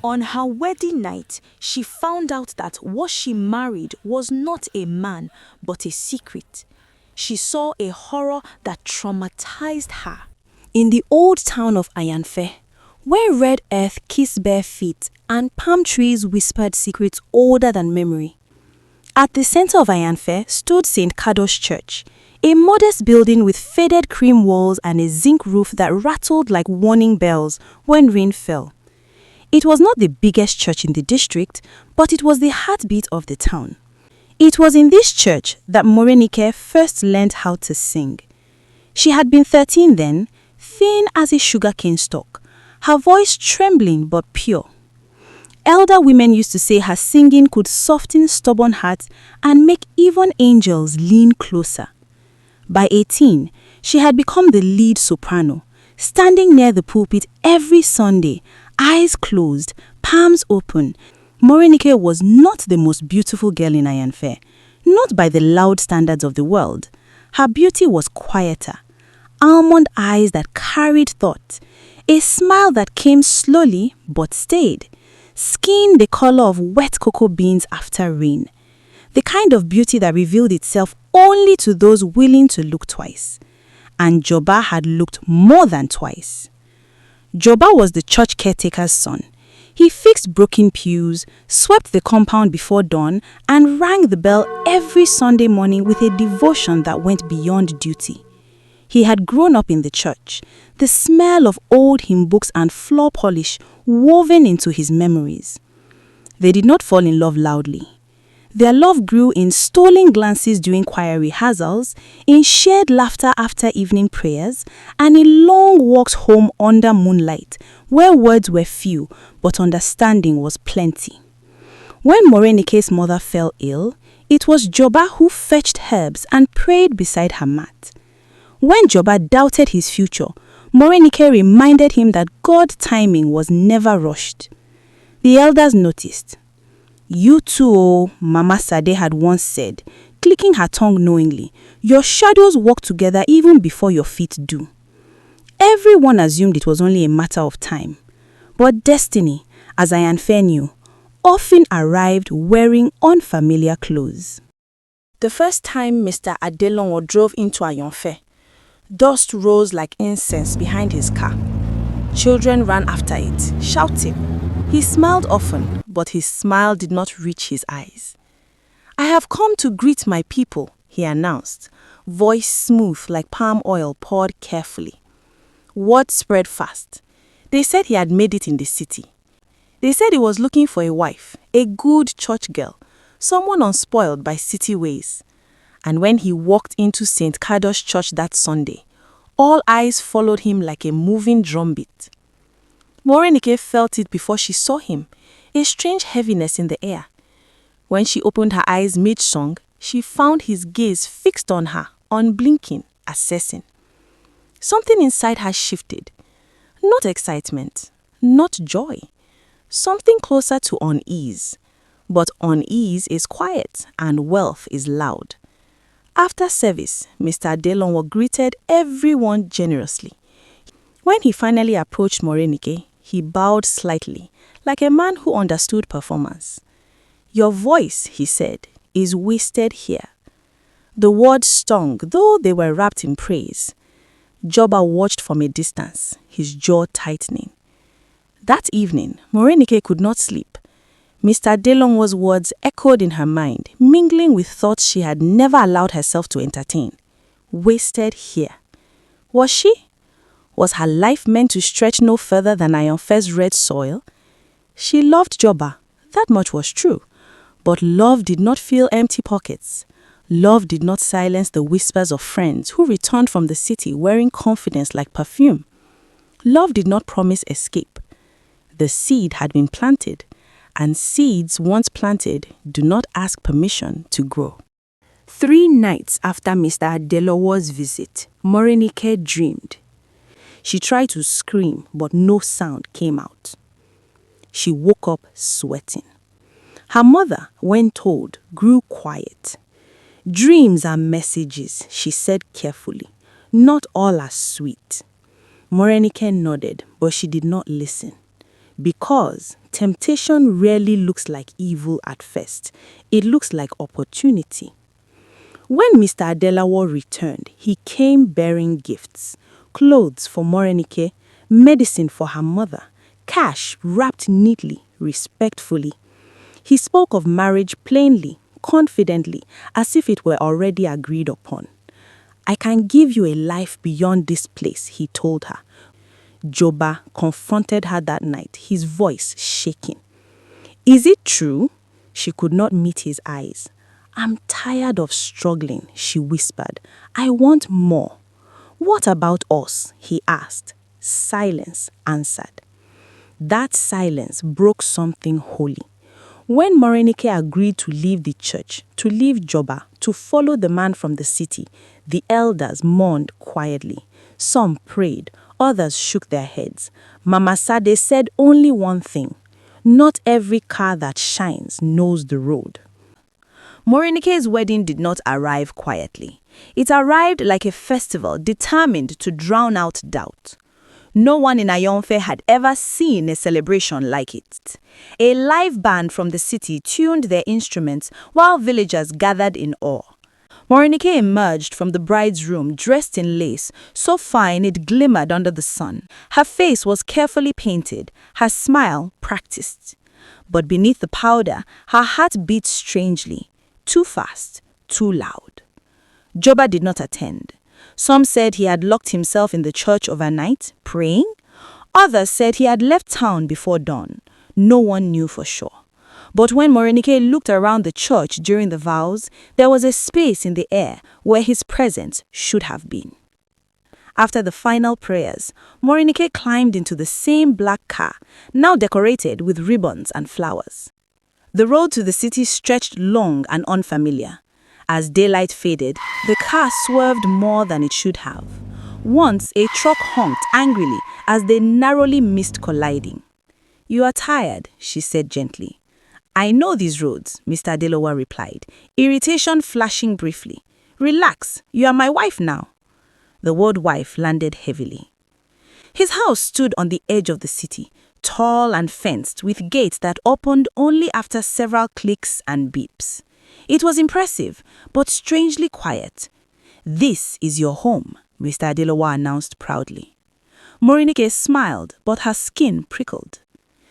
On her wedding night, she found out that what she married was not a man, but a secret. She saw a horror that traumatized her. In the old town of Ayanfe, where red earth kissed bare feet and palm trees whispered secrets older than memory. At the center of Ayanfe stood St. Kadosh Church, a modest building with faded cream walls and a zinc roof that rattled like warning bells when rain fell. It was not the biggest church in the district, but it was the heartbeat of the town. It was in this church that Morenike first learned how to sing. She had been 13 then, thin as a sugarcane stalk, her voice trembling but pure. Elder women used to say her singing could soften stubborn hearts and make even angels lean closer. By 18, she had become the lead soprano, standing near the pulpit every Sunday, eyes closed, palms open. Morenike was not the most beautiful girl in Ayanfe, not by the loud standards of the world. Her beauty was quieter, almond eyes that carried thought, a smile that came slowly but stayed, skin the color of wet cocoa beans after rain, the kind of beauty that revealed itself only to those willing to look twice. And Joba had looked more than twice. Joba was the church caretaker's son. He fixed broken pews, swept the compound before dawn, and rang the bell every Sunday morning with a devotion that went beyond duty. He had grown up in the church, the smell of old hymn books and floor polish woven into his memories. They did not fall in love loudly. Their love grew in stolen glances during choir rehearsals, in shared laughter after evening prayers, and in long walks home under moonlight, where words were few but understanding was plenty. When Morenike's mother fell ill, it was Joba who fetched herbs and prayed beside her mat. When Joba doubted his future, Morenike reminded him that God's timing was never rushed. The elders noticed. "You too, oh," Mama Sade had once said, clicking her tongue knowingly. "Your shadows walk together even before your feet do." Everyone assumed it was only a matter of time. But destiny, as Ayanfe knew, often arrived wearing unfamiliar clothes. The first time Mr. Adelonwo drove into Ayanfe, dust rose like incense behind his car. Children ran after it, shouting. He smiled often, but his smile did not reach his eyes. "I have come to greet my people," he announced, voice smooth like palm oil poured carefully. Word spread fast. They said he had made it in the city. They said he was looking for a wife, a good church girl, someone unspoiled by city ways. And when he walked into St. Kadosh Church that Sunday, all eyes followed him like a moving drumbeat. Morenike felt it before she saw him, a strange heaviness in the air. When she opened her eyes mid-song, she found his gaze fixed on her, unblinking, assessing. Something inside her shifted. Not excitement, not joy. Something closer to unease. But unease is quiet and wealth is loud. After service, Mr. Adelonwo greeted everyone generously. When he finally approached Morenike, he bowed slightly, like a man who understood performance. "Your voice," he said, "is wasted here." The words stung, though they were wrapped in praise. Joba watched from a distance, his jaw tightening. That evening, Morenike could not sleep. Mr. Adelonwo's words echoed in her mind, mingling with thoughts she had never allowed herself to entertain. Wasted here. Was she? Was her life meant to stretch no further than Ayanfe's red soil? She loved Joba, that much was true. But love did not fill empty pockets. Love did not silence the whispers of friends who returned from the city wearing confidence like perfume. Love did not promise escape. The seed had been planted, and seeds once planted do not ask permission to grow. 3 nights after Mr. Adelonwo's visit, Morenike dreamed. She tried to scream, but no sound came out. She woke up sweating. Her mother, when told, grew quiet. "Dreams are messages," she said carefully. "Not all are sweet." Morenike nodded, but she did not listen. Because temptation rarely looks like evil at first. It looks like opportunity. When Mr. Adelawa returned, he came bearing gifts, clothes for Morenike, medicine for her mother, cash wrapped neatly, respectfully. He spoke of marriage plainly, confidently, as if it were already agreed upon. I can give you a life beyond this place, he told her. Joba confronted her that night, his voice shaking. Is it true? She could not meet his eyes. I'm tired of struggling, she whispered. I want more. What about us? He asked. Silence answered. That silence broke something holy. When Morenike agreed to leave the church, to leave Joba, to follow the man from the city, the elders mourned quietly. Some prayed, others shook their heads. Mama Sade said only one thing: not every car that shines knows the road. Morenike's wedding did not arrive quietly. It arrived like a festival determined to drown out doubt. No one in Ayonfe had ever seen a celebration like it. A live band from the city tuned their instruments while villagers gathered in awe. Morenike emerged from the bride's room dressed in lace, so fine it glimmered under the sun. Her face was carefully painted, her smile practiced. But beneath the powder, her heart beat strangely, too fast, too loud. Joba did not attend. Some said he had locked himself in the church overnight, praying. Others said he had left town before dawn. No one knew for sure. But when Morenike looked around the church during the vows, there was a space in the air where his presence should have been. After the final prayers, Morenike climbed into the same black car, now decorated with ribbons and flowers. The road to the city stretched long and unfamiliar. As daylight faded, the car swerved more than it should have. Once, a truck honked angrily as they narrowly missed colliding. You are tired, she said gently. I know these roads, Mr. Adelowa replied, irritation flashing briefly. Relax, you are my wife now. The word wife landed heavily. His house stood on the edge of the city, tall and fenced with gates that opened only after several clicks and beeps. It was impressive, but strangely quiet. This is your home, Mr. Adelowa announced proudly. Morenike smiled, but her skin prickled.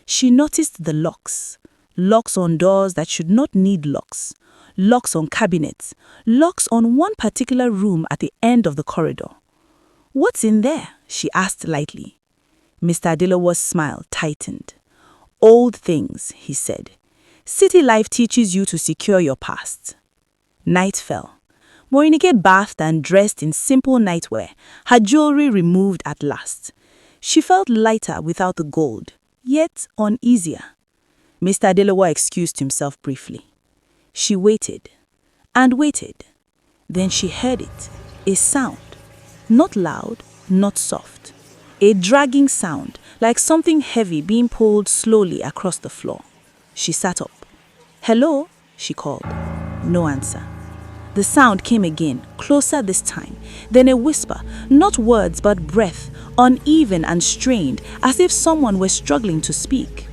She noticed the locks. Locks on doors that should not need locks. Locks on cabinets. Locks on one particular room at the end of the corridor. What's in there? She asked lightly. Mr. Adelowa's smile tightened. Old things, he said. City life teaches you to secure your past. Night fell. Morenike bathed and dressed in simple nightwear, her jewelry removed at last. She felt lighter without the gold, yet uneasier. Mr. Adelowa excused himself briefly. She waited and waited. Then she heard it, a sound, not loud, not soft. A dragging sound, like something heavy being pulled slowly across the floor. She sat up. Hello, she called. No answer. The sound came again, closer this time. Then a whisper, not words but breath, uneven and strained, as if someone were struggling to speak.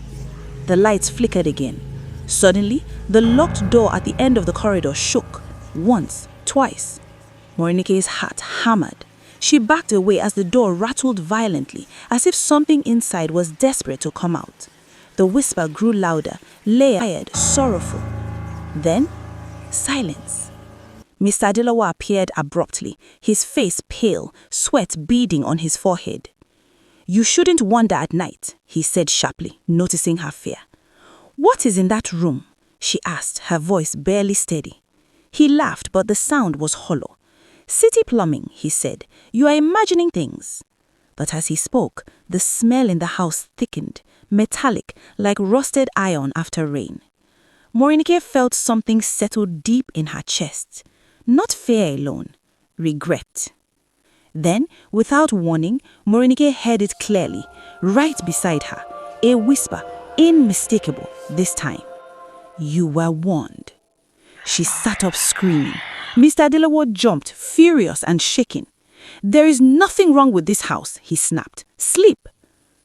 The lights flickered again. Suddenly, the locked door at the end of the corridor shook. Once, twice. Morenike's heart hammered. She backed away as the door rattled violently, as if something inside was desperate to come out. The whisper grew louder, layered, sorrowful. Then, silence. Mr. Adelowa appeared abruptly, his face pale, sweat beading on his forehead. You shouldn't wander at night, he said sharply, noticing her fear. What is in that room? She asked, her voice barely steady. He laughed, but the sound was hollow. City plumbing, he said. You are imagining things. But as he spoke, the smell in the house thickened, metallic, like rusted iron after rain. Morenike felt something settle deep in her chest. Not fear alone, regret. Then, without warning, Morenike heard it clearly, right beside her. A whisper, unmistakable this time. You were warned. She sat up screaming. Mr. Adelowa jumped, furious and shaking. There is nothing wrong with this house, he snapped. Sleep.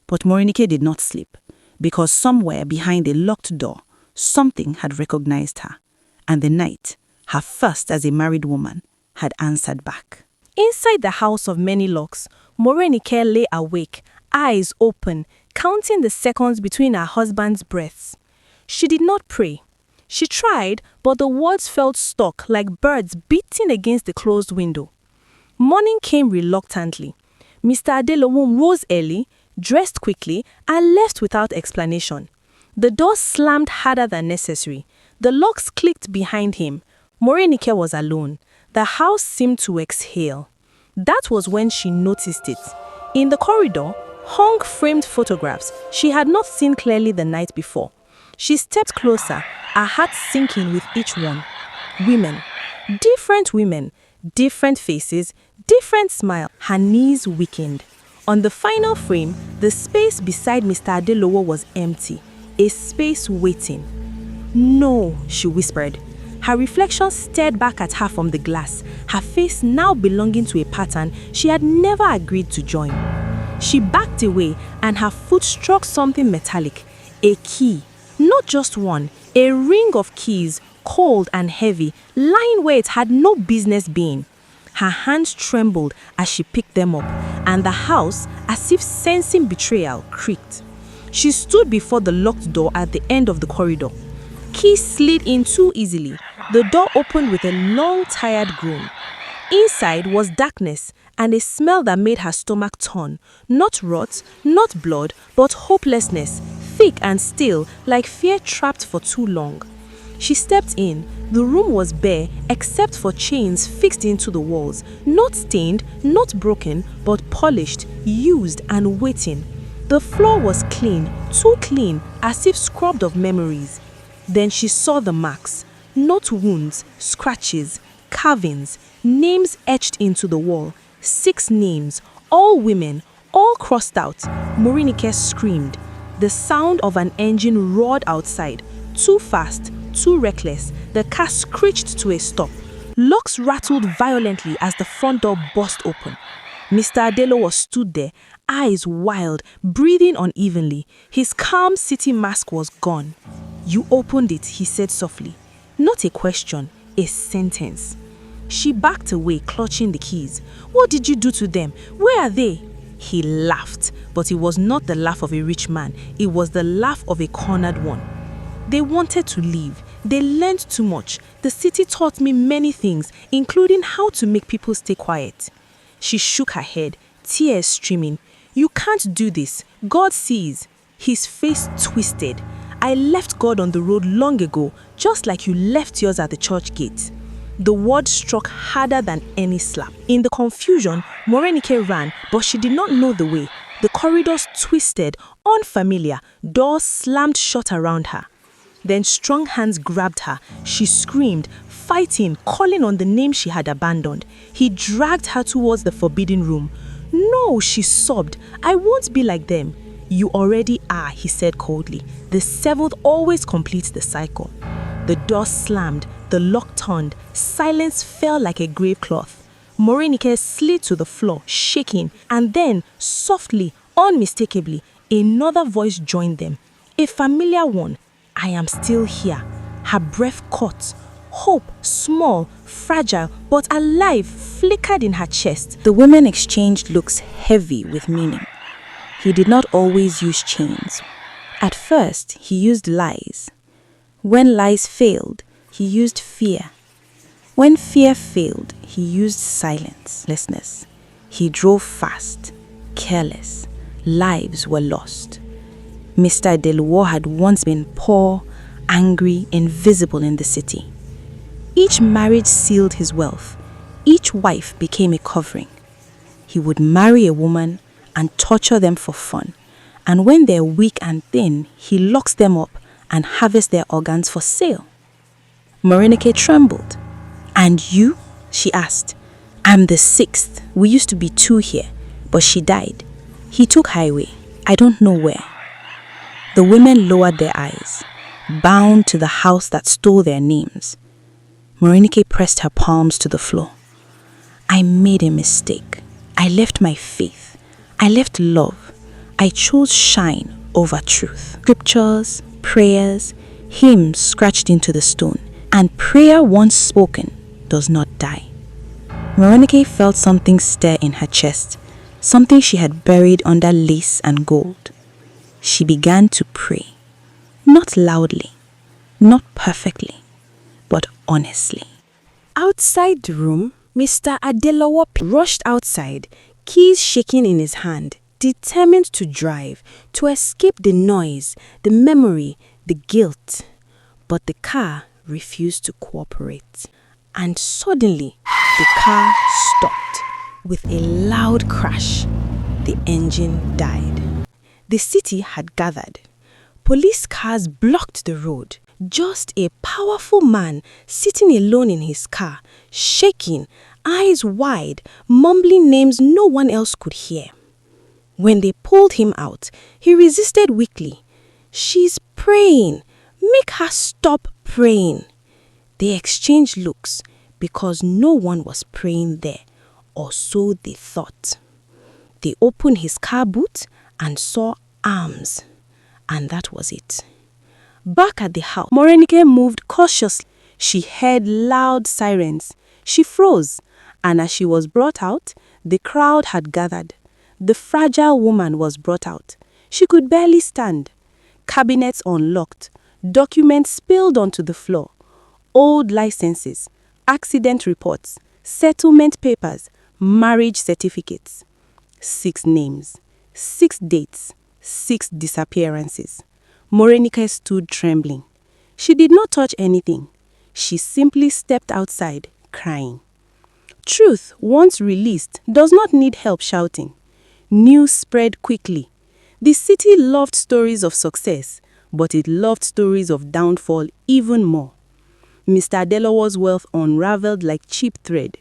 But Morenike did not sleep. because somewhere behind a locked door, something had recognized her, and the night, her first as a married woman, had answered back. Inside the house of many locks, Morenike lay awake, eyes open, counting the seconds between her husband's breaths. She did not pray. She tried, but the words felt stuck like birds beating against the closed window. Morning came reluctantly. Mr. Adelowo rose early, dressed quickly, and left without explanation. The door slammed harder than necessary. The locks clicked behind him. Morenike was alone. The house seemed to exhale. That was when she noticed it. In the corridor hung framed photographs she had not seen clearly the night before. She stepped closer, her heart sinking with each one. Women. Different, different faces, different smile. Her knees weakened. On the final frame, the space beside Mr. Adelowo was empty, a space waiting. "No," she whispered. Her reflection stared back at her from the glass, her face now belonging to a pattern she had never agreed to join. She backed away and her foot struck something metallic, a key. Not just one, a ring of keys, cold and heavy, lying where it had no business being. Her hands trembled as she picked them up, and the house, as if sensing betrayal, creaked. She stood before the locked door at the end of the corridor. Keys slid in too easily. The door opened with a long, tired groan. Inside was darkness and a smell that made her stomach turn. Not rot, not blood, but hopelessness, thick and still, like fear trapped for too long. She stepped in. The room was bare except for chains fixed into the walls, not stained, not broken, but polished, used and waiting. The floor was clean, too clean, as if scrubbed of memories. Then she saw the marks, not wounds, scratches, carvings, names etched into the wall. 6 names, all women, all crossed out. Morenike screamed. The sound of an engine roared outside, too fast, too reckless. The car screeched to a stop. Locks rattled violently as the front door burst open. Mr. Adelowo stood there, eyes wild, breathing unevenly. His calm city mask was gone. "You opened it," he said softly. Not a question, a sentence. She backed away, clutching the keys. "What did you do to them? Where are they?" He laughed, but it was not the laugh of a rich man. It was the laugh of a cornered one. "They wanted to leave. They learned too much. The city taught me many things, including how to make people stay quiet." She shook her head, tears streaming. "You can't do this. God sees." His face twisted. "I left God on the road long ago, just like you left yours at the church gate." The word struck harder than any slap. In the confusion, Morenike ran, but she did not know the way. The corridors twisted, unfamiliar, doors slammed shut around her. Then strong hands grabbed her. She screamed, fighting, calling on the name she had abandoned. He dragged her towards the forbidden room. "No," she sobbed. "I won't be like them." "You already are," he said coldly. "The 7th always completes the cycle." The door slammed, the lock turned, silence fell like a grave cloth. Morenike slid to the floor, shaking, and then, softly, unmistakably, another voice joined them. A familiar one. "I am still here." Her breath caught. Hope, small, fragile, but alive, flickered in her chest. The women exchanged looks heavy with meaning. He did not always use chains. At first, he used lies. When lies failed, he used fear. When fear failed, he used silencelessness. He drove fast, careless. Lives were lost. Mr. Adelowo had once been poor, angry, invisible in the city. Each marriage sealed his wealth. Each wife became a covering. He would marry a woman and torture them for fun. And when they're weak and thin, he locks them up and harvests their organs for sale. Morenike trembled. "And you?" she asked. "I'm the 6th. We used to be 2 here, but she died. He took highway. I don't know where." The women lowered their eyes, bound to the house that stole their names. Morenike pressed her palms to the floor. "I made a mistake. I left my faith. I left love. I chose shine over truth. Scriptures, prayers, hymns scratched into the stone. And prayer once spoken does not die. Morenike felt something stir in her chest, something she had buried under lace and gold. She began to pray, not loudly, not perfectly, but honestly. Outside the room, Mr. Adelowo rushed outside, keys shaking in his hand, determined to drive, to escape the noise, the memory, the guilt. But the car refused to cooperate. And suddenly, the car stopped. With a loud crash, the engine died. The city had gathered. Police cars blocked the road. Just a powerful man sitting alone in his car, shaking, eyes wide, mumbling names no one else could hear. When they pulled him out, he resisted weakly. "She's praying. Make her stop praying." They exchanged looks because no one was praying there, or so they thought. They opened his car boot and saw arms, and that was it. Back at the house, Morenike moved cautiously. She heard loud sirens. She froze, and as she was brought out, the crowd had gathered. The fragile woman was brought out. She could barely stand. Cabinets unlocked. Documents spilled onto the floor. Old licenses, accident reports, settlement papers, marriage certificates. 6 names, 6 dates, 6 disappearances. Morenike stood trembling. She did not touch anything. She simply stepped outside, crying. Truth, once released, does not need help shouting. News spread quickly. The city loved stories of success, but it loved stories of downfall even more. Mr. Adelowo's wealth unraveled like cheap thread.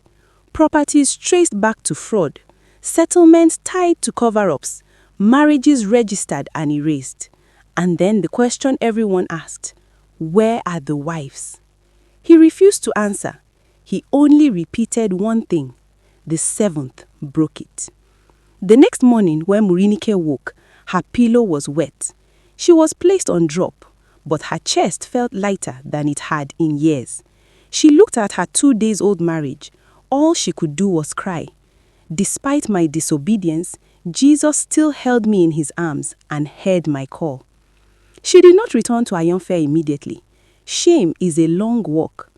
Properties traced back to fraud. Settlements tied to cover-ups. Marriages registered and erased. And then the question everyone asked, where are the wives? He refused to answer. He only repeated one thing. The 7th broke it. The next morning when Morenike woke, her pillow was wet. She was placed on drop, but her chest felt lighter than it had in years. She looked at her 2-days-old marriage. All she could do was cry. Despite my disobedience, Jesus still held me in his arms and heard my call. She did not return to Ayanfe immediately. Shame is a long walk.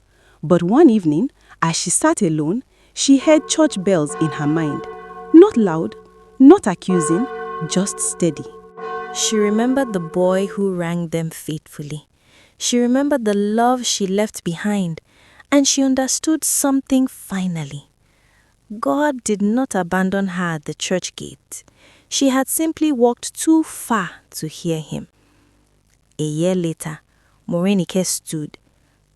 But one evening, as she sat alone, she heard church bells in her mind. Not loud, not accusing, just steady. She remembered the boy who rang them faithfully. She remembered the love she left behind, and she understood something finally. God did not abandon her at the church gate. She had simply walked too far to hear him. A year later, Morenike stood,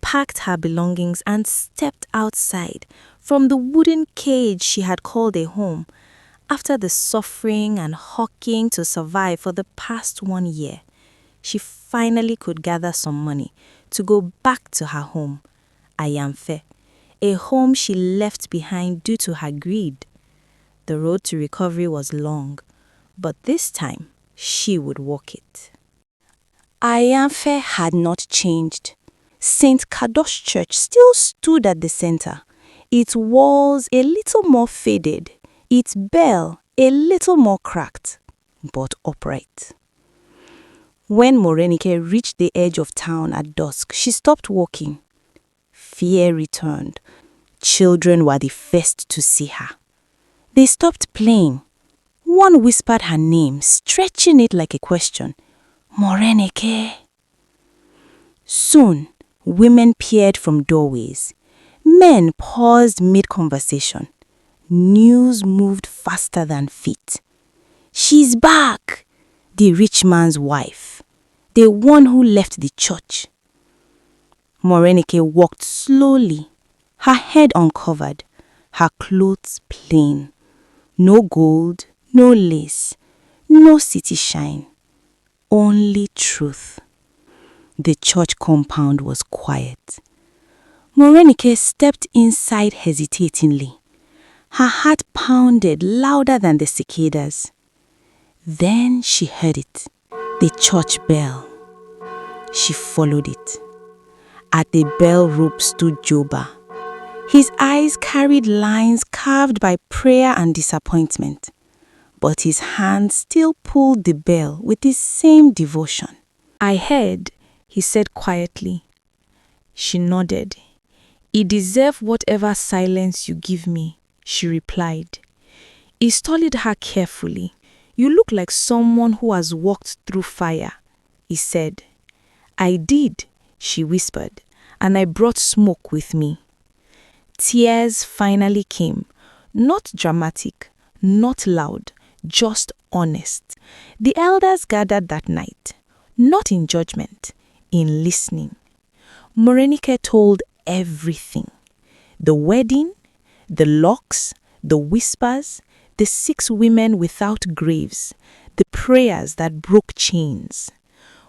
packed her belongings and stepped outside from the wooden cage she had called a home. After the suffering and hawking to survive for the past 1 year, she finally could gather some money to go back to her home, Ayanfe, a home she left behind due to her greed. The road to recovery was long, but this time she would walk it. Ayanfe had not changed. St. Kadosh Church still stood at the center, its walls a little more faded, its bell a little more cracked, but upright. When Morenike reached the edge of town at dusk, she stopped walking. Fear returned. Children were the first to see her. They stopped playing. One whispered her name, stretching it like a question. Morenike. Soon, women peered from doorways. Men paused mid-conversation. News moved faster than feet. She's back! The rich man's wife. The one who left the church. Morenike walked slowly, her head uncovered, her clothes plain. No gold, no lace, no city shine. Only truth. The church compound was quiet. Morenike stepped inside hesitatingly. Her heart pounded louder than the cicadas. Then she heard it. The church bell. She followed it. At the bell rope stood Joba. His eyes carried lines carved by prayer and disappointment, but his hand still pulled the bell with the same devotion. I heard, he said quietly. She nodded. I deserve whatever silence you give me, she replied. He studied her carefully. You look like someone who has walked through fire, he said. I did, she whispered, and I brought smoke with me. Tears finally came, not dramatic, not loud, just honest. The elders gathered that night, not in judgment, in listening. Morenike told everything. The wedding, the locks, the whispers, the 6 women without graves, the prayers that broke chains.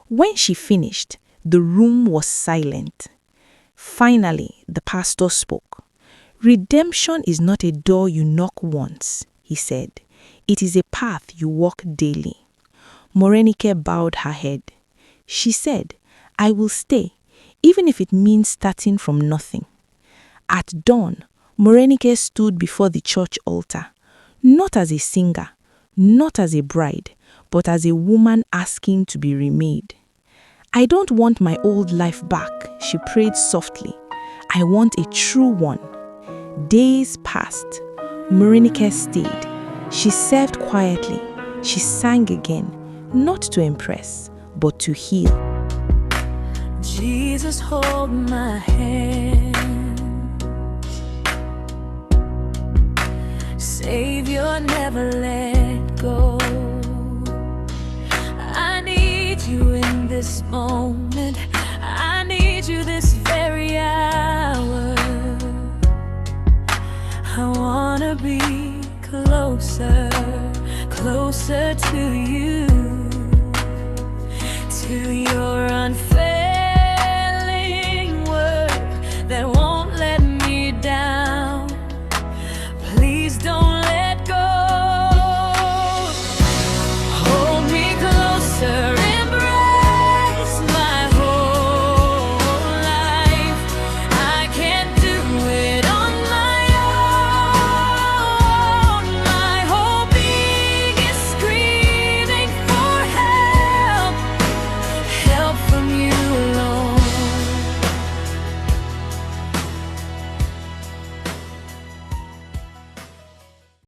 When she finished, the room was silent. Finally, the pastor spoke. Redemption is not a door you knock once, he said. It is a path you walk daily. Morenike bowed her head. She said, I will stay, even if it means starting from nothing. At dawn, Morenike stood before the church altar, not as a singer, not as a bride, but as a woman asking to be remade. I don't want my old life back, she prayed softly. I want a true one. Days passed. Morenike stayed. She served quietly. She sang again, not to impress, but to heal. Jesus, hold my hand. Savior, never let go. I need you in this moment. I need you this very hour. I wanna be closer, closer to you.